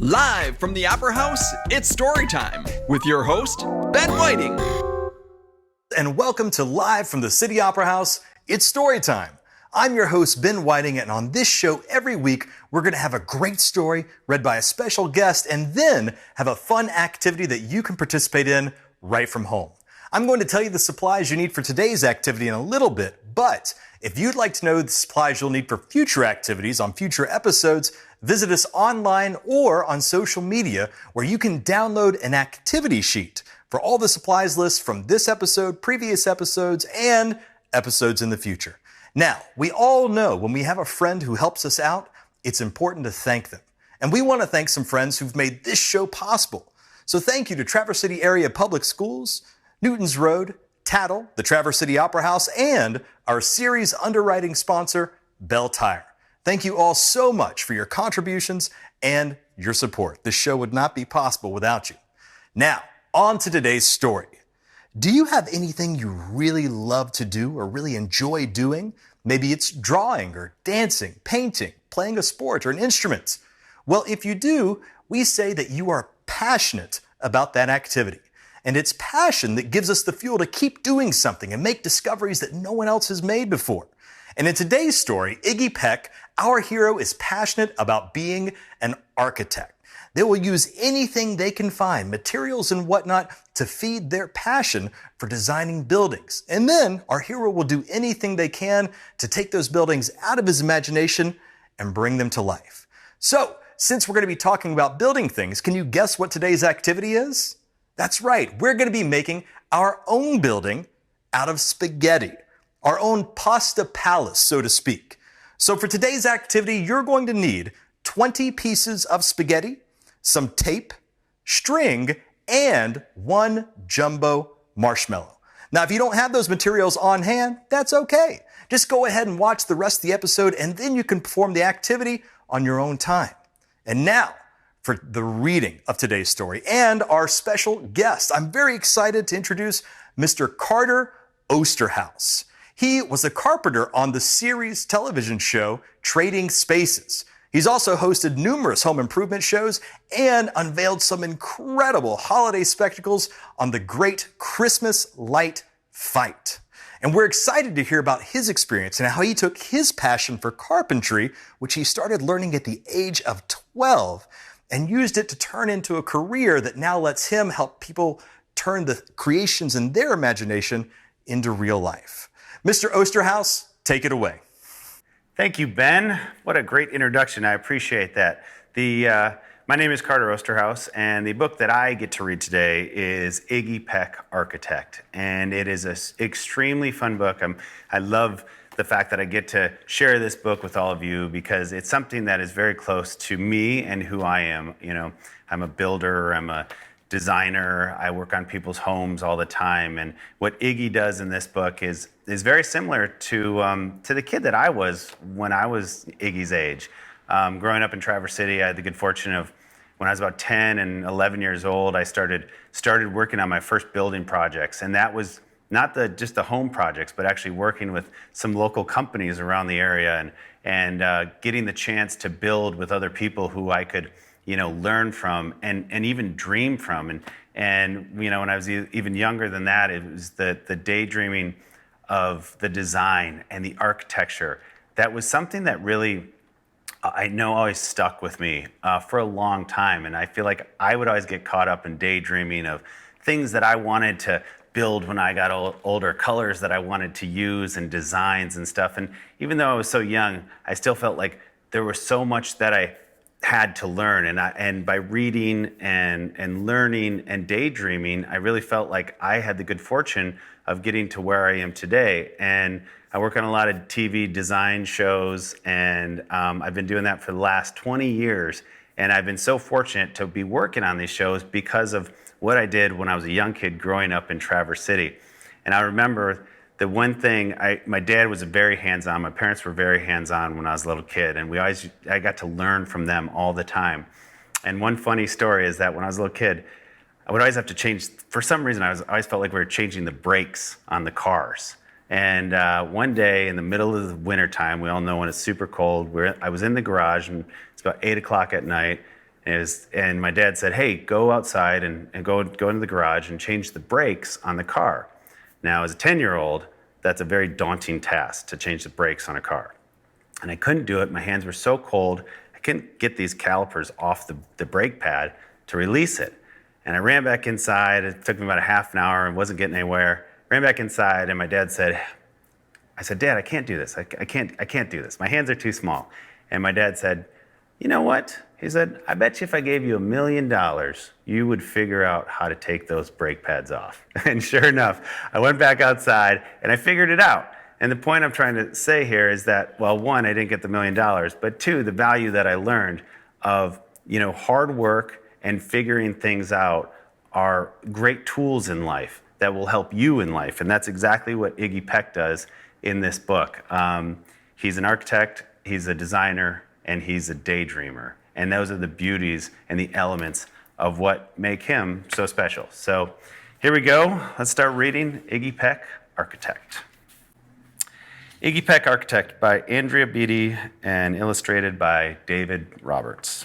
Live from the Opera House, it's Storytime with your host, Ben Whiting. And welcome to Live from the City Opera House, it's Storytime. I'm your host, Ben Whiting, and on this show every week, we're going to have a great story read by a special guest and then have a fun activity that you can participate in right from home. I'm going to tell you the supplies you need for today's activity in a little bit, but if you'd like to know the supplies you'll need for future activities on future episodes, visit us online or on social media where you can download an activity sheet for all the supplies lists from this episode, previous episodes, and episodes in the future. Now, we all know when we have a friend who helps us out, it's important to thank them. And we want to thank some friends who've made this show possible. So thank you to Traverse City Area Public Schools, Newtons Road, Tattle, the Traverse City Opera House, and our series underwriting sponsor, Bell Tire. Thank you all so much for your contributions and your support. This show would not be possible without you. Now, on to today's story. Do you have anything you really love to do or really enjoy doing? Maybe it's drawing or dancing, painting, playing a sport or an instrument. Well, if you do, we say that you are passionate about that activity. And it's passion that gives us the fuel to keep doing something and make discoveries that no one else has made before. And in today's story, Iggy Peck, our hero, is passionate about being an architect. They will use anything they can find, materials and whatnot, to feed their passion for designing buildings. And then our hero will do anything they can to take those buildings out of his imagination and bring them to life. So, since we're going to be talking about building things, can you guess what today's activity is? That's right, we're going to be making our own building out of spaghetti, our own pasta palace, so to speak. So for today's activity, you're going to need 20 pieces of spaghetti, some tape, string, and one jumbo marshmallow. Now, if you don't have those materials on hand, that's okay. Just go ahead and watch the rest of the episode, and then you can perform the activity on your own time. And now, for the reading of today's story and our special guest, I'm very excited to introduce Mr. Carter Oosterhouse. He was a carpenter on the series television show Trading Spaces. He's also hosted numerous home improvement shows and unveiled some incredible holiday spectacles on the Great Christmas Light Fight. And we're excited to hear about his experience and how he took his passion for carpentry, which he started learning at the age of 12, and used it to turn into a career that now lets him help people turn the creations in their imagination into real life. Mr. Oosterhouse, take it away. Thank you, Ben. What a great introduction. I appreciate that. My name is Carter Oosterhouse, and the book that I get to read today is Iggy Peck, Architect. And it is an extremely fun book. I love the fact that I get to share this book with all of you because it's something that is very close to me and who I am. You know, I'm a builder, I'm a designer, I work on people's homes all the time. And what Iggy does in this book is very similar to the kid that I was when I was Iggy's age. Growing up in Traverse City, I had the good fortune of, when I was about 10 and 11 years old, I started working on my first building projects. And that was not just the home projects, but actually working with some local companies around the area and getting the chance to build with other people who I could, learn from and even dream from. And when I was even younger than that, it was the daydreaming of the design and the architecture. That was something that really, I know, always stuck with me for a long time. And I feel like I would always get caught up in daydreaming of things that I wanted to build when I got older, colors that I wanted to use and designs and stuff. And even though I was so young, I still felt like there was so much that I had to learn. And by reading and learning and daydreaming, I really felt like I had the good fortune of getting to where I am today. And I work on a lot of TV design shows, and I've been doing that for the last 20 years. And I've been so fortunate to be working on these shows because of what I did when I was a young kid growing up in Traverse City. And I remember the one thing, my dad was very hands-on. My parents were very hands-on when I was a little kid, and I got to learn from them all the time. And one funny story is that when I was a little kid, I would always have to change, for some reason, I always felt like we were changing the brakes on the cars. And one day in the middle of the winter time, we all know when it's super cold, I was in the garage, and it's about 8 o'clock at night, And my dad said, hey, go outside and go into the garage and change the brakes on the car. Now, as a 10-year-old, that's a very daunting task to change the brakes on a car. And I couldn't do it. My hands were so cold. I couldn't get these calipers off the brake pad to release it. And I ran back inside. It took me about a half an hour and wasn't getting anywhere. Ran back inside, and my dad said, Dad, I can't do this. I can't do this. My hands are too small. And my dad said, you know what? He said, I bet you if I gave you $1 million, you would figure out how to take those brake pads off. And sure enough, I went back outside and I figured it out. And the point I'm trying to say here is that, well, one, I didn't get the $1 million, but two, the value that I learned of, hard work and figuring things out are great tools in life that will help you in life. And that's exactly what Iggy Peck does in this book. He's an architect, he's a designer, and he's a daydreamer. And those are the beauties and the elements of what make him so special. So here we go. Let's start reading Iggy Peck, Architect. Iggy Peck, Architect by Andrea Beatty and illustrated by David Roberts.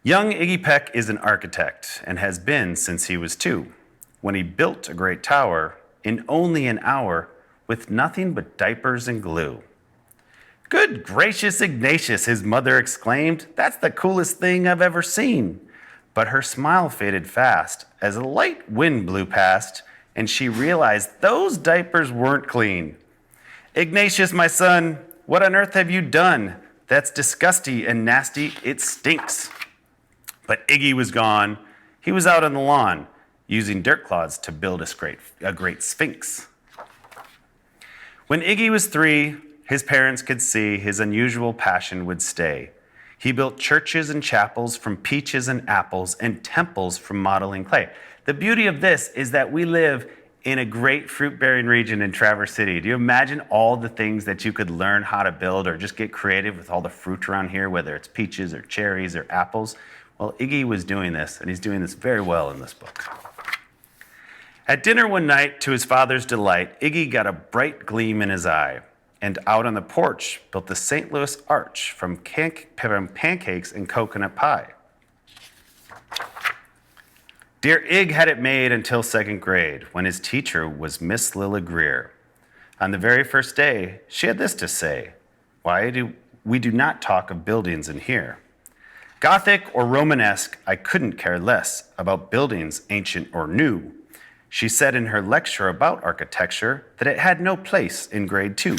Young Iggy Peck is an architect and has been since he was 2, when he built a great tower in only an hour with nothing but diapers and glue. Good gracious Ignatius, his mother exclaimed. That's the coolest thing I've ever seen. But her smile faded fast as a light wind blew past and she realized those diapers weren't clean. Ignatius, my son, what on earth have you done? That's disgusting and nasty. It stinks. But Iggy was gone. He was out on the lawn using dirt clods to build a great sphinx. When Iggy was 3, his parents could see his unusual passion would stay. He built churches and chapels from peaches and apples and temples from modeling clay. The beauty of this is that we live in a great fruit-bearing region in Traverse City. Do you imagine all the things that you could learn how to build or just get creative with all the fruit around here, whether it's peaches or cherries or apples? Well, Iggy was doing this, and he's doing this very well in this book. At dinner one night, to his father's delight, Iggy got a bright gleam in his eye, and out on the porch built the St. Louis Arch from pancakes and coconut pie. Dear Ig had it made until 2nd grade, when his teacher was Miss Lilla Greer. On the very first day, she had this to say, "Why do we do not talk of buildings in here? Gothic or Romanesque, I couldn't care less about buildings ancient or new." She said in her lecture about architecture that it had no place in grade 2.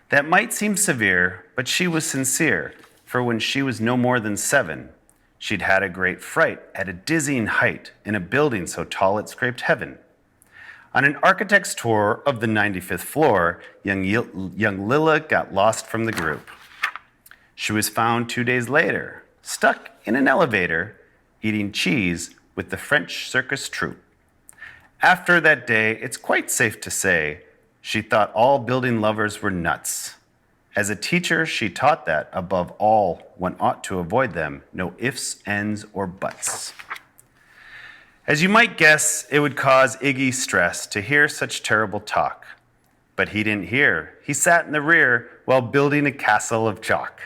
That might seem severe, but she was sincere, for when she was no more than 7, she'd had a great fright at a dizzying height in a building so tall it scraped heaven. On an architect's tour of the 95th floor, young Lilla got lost from the group. She was found 2 days later, stuck in an elevator, eating cheese with the French circus troupe. After that day, it's quite safe to say, she thought all building lovers were nuts. As a teacher, she taught that, above all, one ought to avoid them, no ifs, ends, or buts. As you might guess, it would cause Iggy stress to hear such terrible talk. But he didn't hear. He sat in the rear while building a castle of chalk.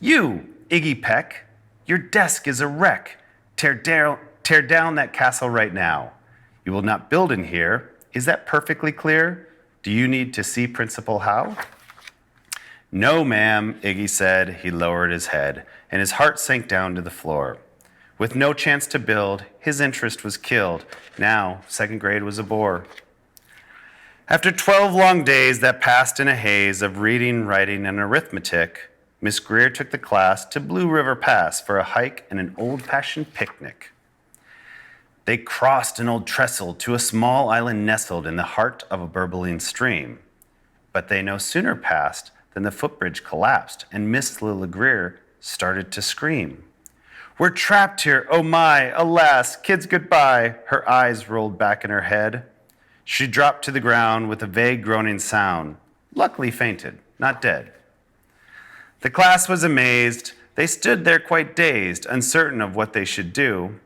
You, Iggy Peck, your desk is a wreck. Tear down that castle right now. You will not build in here. Is that perfectly clear? Do you need to see Principal Howe? No, ma'am, Iggy said. He lowered his head, and his heart sank down to the floor. With no chance to build, his interest was killed. Now, 2nd grade was a bore. After 12 long days that passed in a haze of reading, writing, and arithmetic, Miss Greer took the class to Blue River Pass for a hike and an old-fashioned picnic. They crossed an old trestle to a small island nestled in the heart of a burbling stream. But they no sooner passed than the footbridge collapsed and Miss Lilla Greer started to scream. We're trapped here, oh my, alas, kids goodbye. Her eyes rolled back in her head. She dropped to the ground with a vague groaning sound, luckily fainted, not dead. The class was amazed. They stood there quite dazed, uncertain of what they should do.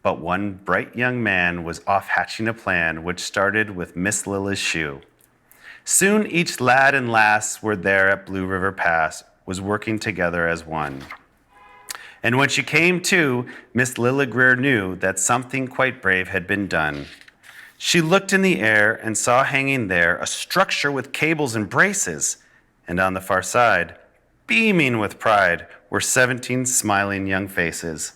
But one bright young man was off hatching a plan which started with Miss Lilla's shoe. Soon each lad and lass were there at Blue River Pass, was working together as one. And when she came to, Miss Lilla Greer knew that something quite brave had been done. She looked in the air and saw hanging there a structure with cables and braces, and on the far side, beaming with pride, were 17 smiling young faces.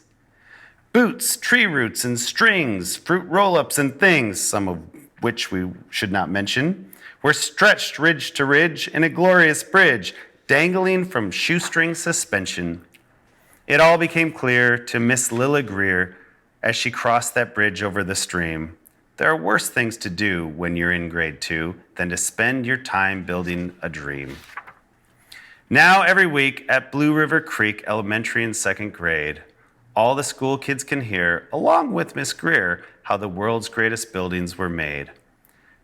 Boots, tree roots, and strings, fruit roll-ups and things, some of which we should not mention, were stretched ridge to ridge in a glorious bridge, dangling from shoestring suspension. It all became clear to Miss Lilla Greer as she crossed that bridge over the stream. There are worse things to do when you're in grade 2 than to spend your time building a dream. Now every week at Blue River Creek Elementary and 2nd grade, all the school kids can hear, along with Miss Greer, how the world's greatest buildings were made.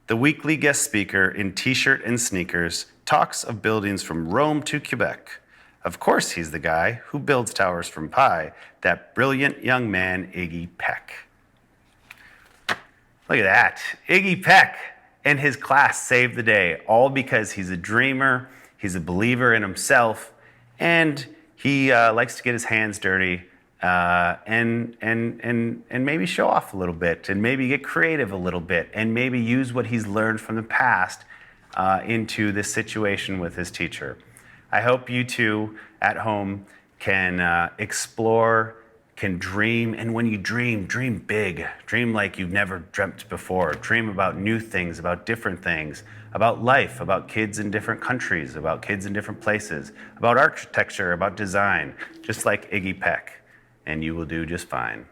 The weekly guest speaker in t-shirt and sneakers talks of buildings from Rome to Quebec. Of course he's the guy who builds towers from pie, that brilliant young man, Iggy Peck. Look at that. Iggy Peck and his class saved the day, all because he's a dreamer, he's a believer in himself, and he likes to get his hands dirty and maybe show off a little bit, and maybe get creative a little bit, and maybe use what he's learned from the past into this situation with his teacher. I hope you two at home can explore, can dream, and when you dream, dream big. Dream like you've never dreamt before. Dream about new things, about different things, about life, about kids in different countries, about kids in different places, about architecture, about design, just like Iggy Peck, and you will do just fine.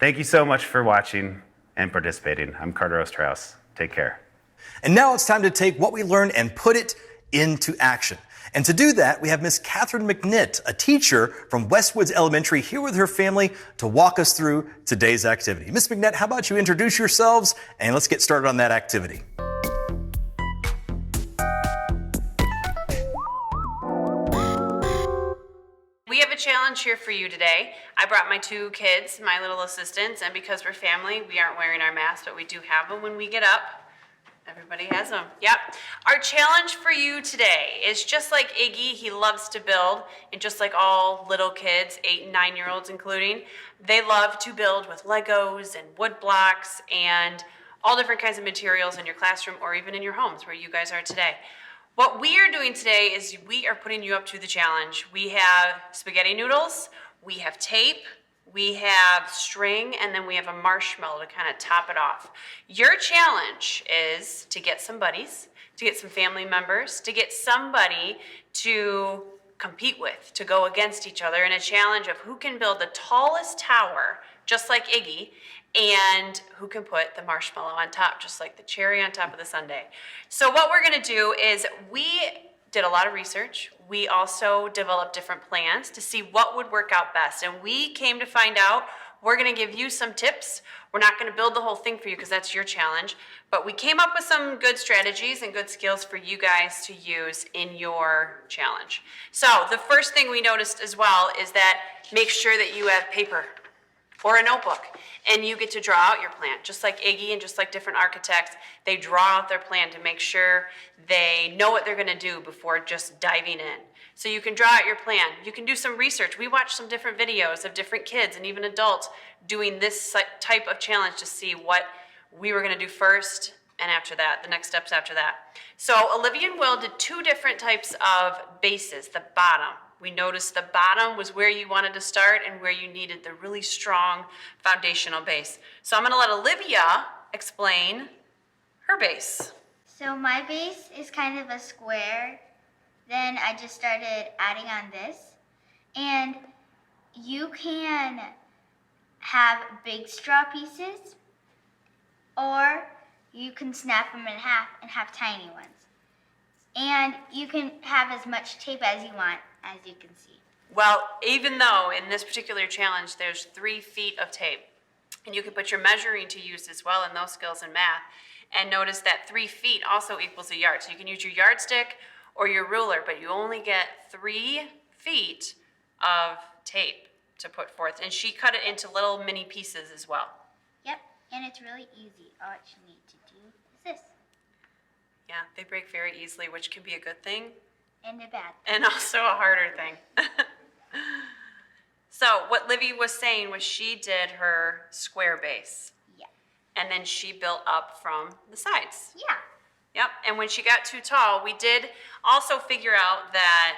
Thank you so much for watching and participating. I'm Carter Oosterhouse. Take care. And now it's time to take what we learned and put it into action. And to do that, we have Miss Kathyrn McNitt, a teacher from Westwoods Elementary, here with her family to walk us through today's activity. Miss McNitt, how about you introduce yourselves and let's get started on that activity. We have a challenge here for you today. I brought my 2 kids, my little assistants, and because we're family, we aren't wearing our masks, but we do have them when we get up. Everybody has them. Yep. Our challenge for you today is just like Iggy, he loves to build, and just like all little kids, 8 and 9-year-olds including, they love to build with Legos and wood blocks and all different kinds of materials in your classroom or even in your homes where you guys are today. What we are doing today is we are putting you up to the challenge. We have spaghetti noodles, we have tape, we have string, and then we have a marshmallow to kind of top it off. Your challenge is to get some buddies, to get some family members, to get somebody to compete with, to go against each other in a challenge of who can build the tallest tower, just like Iggy, and who can put the marshmallow on top, just like the cherry on top of the sundae. So what we're gonna do is we did a lot of research. We also developed different plans to see what would work out best. And we came to find out we're gonna give you some tips. We're not gonna build the whole thing for you because that's your challenge, but we came up with some good strategies and good skills for you guys to use in your challenge. So the first thing we noticed as well is that make sure that you have paper or a notebook, and you get to draw out your plan. Just like Iggy and just like different architects, they draw out their plan to make sure they know what they're gonna do before just diving in. So you can draw out your plan. You can do some research. We watched some different videos of different kids and even adults doing this type of challenge to see what we were gonna do first and after that, the next steps after that. So Olivia and Will did 2 different types of bases, the bottom. We noticed the bottom was where you wanted to start and where you needed the really strong foundational base. So I'm gonna let Olivia explain her base. So my base is kind of a square. Then I just started adding on this. And you can have big straw pieces, or you can snap them in half and have tiny ones. And you can have as much tape as you want, as you can see. Well, even though in this particular challenge there's 3 feet of tape, and you can put your measuring to use as well in those skills in math, and notice that 3 feet also equals a yard. So you can use your yardstick or your ruler, but you only get 3 feet of tape to put forth. And she cut it into little mini pieces as well. Yep, and it's really easy. All you need to do is this. Yeah, they break very easily, which can be a good thing And a bad. And also a harder thing. So what Livy was saying was she did her square base. Yeah. And then she built up from the sides. Yeah. Yep, and when she got too tall, we did also figure out that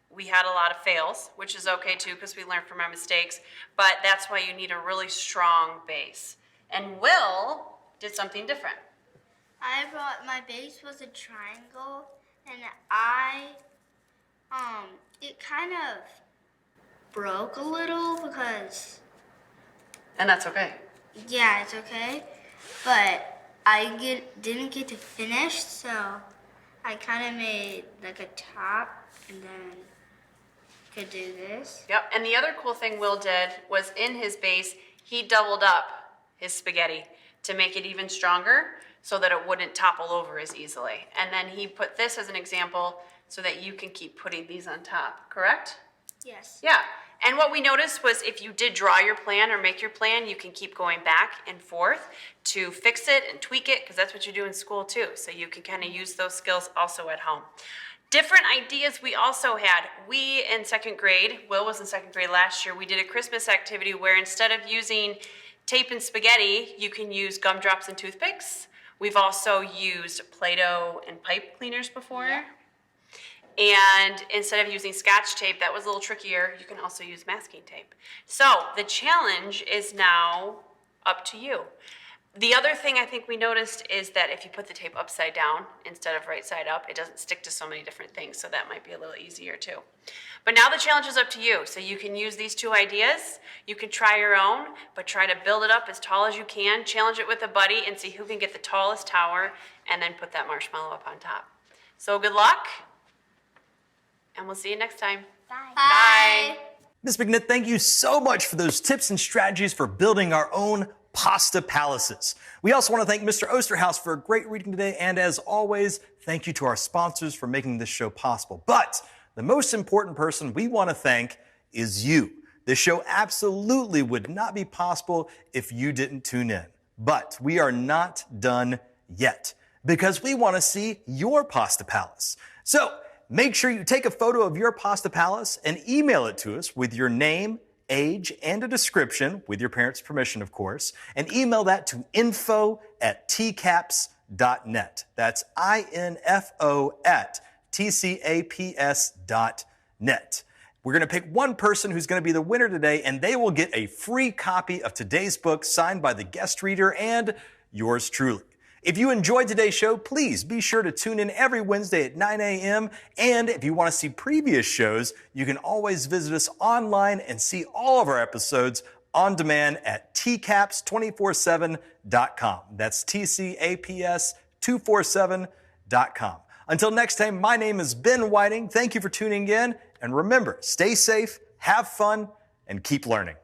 we had a lot of fails, which is okay too, because we learned from our mistakes, but that's why you need a really strong base. And Will did something different. My base was a triangle, and it kind of broke a little because, And that's okay. yeah, it's okay, but didn't get to finish, so I kind of made like a top and then could do this. Yep, and the other cool thing Will did was in his base, he doubled up his spaghetti to make it even stronger so that it wouldn't topple over as easily. And then he put this as an example so that you can keep putting these on top, correct? Yes. Yeah, and what we noticed was if you did draw your plan or make your plan, you can keep going back and forth to fix it and tweak it, because that's what you do in school too. So you can kind of use those skills also at home. Different ideas we also had. We in second grade, Will was in second grade last year, we did a Christmas activity where instead of using tape and spaghetti, you can use gumdrops and toothpicks. We've also used Play-Doh and pipe cleaners before. Yeah. And instead of using Scotch tape, that was a little trickier, you can also use masking tape. So the challenge is now up to you. The other thing I think we noticed is that if you put the tape upside down instead of right side up, it doesn't stick to so many different things, so that might be a little easier too. But now the challenge is up to you, so you can use these two ideas, you can try your own, but try to build it up as tall as you can, challenge it with a buddy and see who can get the tallest tower, and then put that marshmallow up on top. So good luck, and we'll see you next time. Bye. Bye. Ms. McNitt, thank you so much for those tips and strategies for building our own pasta palaces. We also want to thank Mr. Oosterhouse for a great reading today, and as always, thank you to our sponsors for making this show possible. But the most important person we want to thank is you. This show absolutely would not be possible if you didn't tune in. But we are not done yet, because we want to see your pasta palace. So make sure you take a photo of your pasta palace and email it to us with your name, age, and a description, with your parents' permission, of course, and email that to info@tcaps.net. That's info@tcaps.net. We're going to pick one person who's going to be the winner today, and they will get a free copy of today's book signed by the guest reader and yours truly. If you enjoyed today's show, please be sure to tune in every Wednesday at 9 a.m. And if you want to see previous shows, you can always visit us online and see all of our episodes on demand at tcaps247.com. That's TCAPS247.com. Until next time, my name is Ben Whiting. Thank you for tuning in. And remember, stay safe, have fun, and keep learning.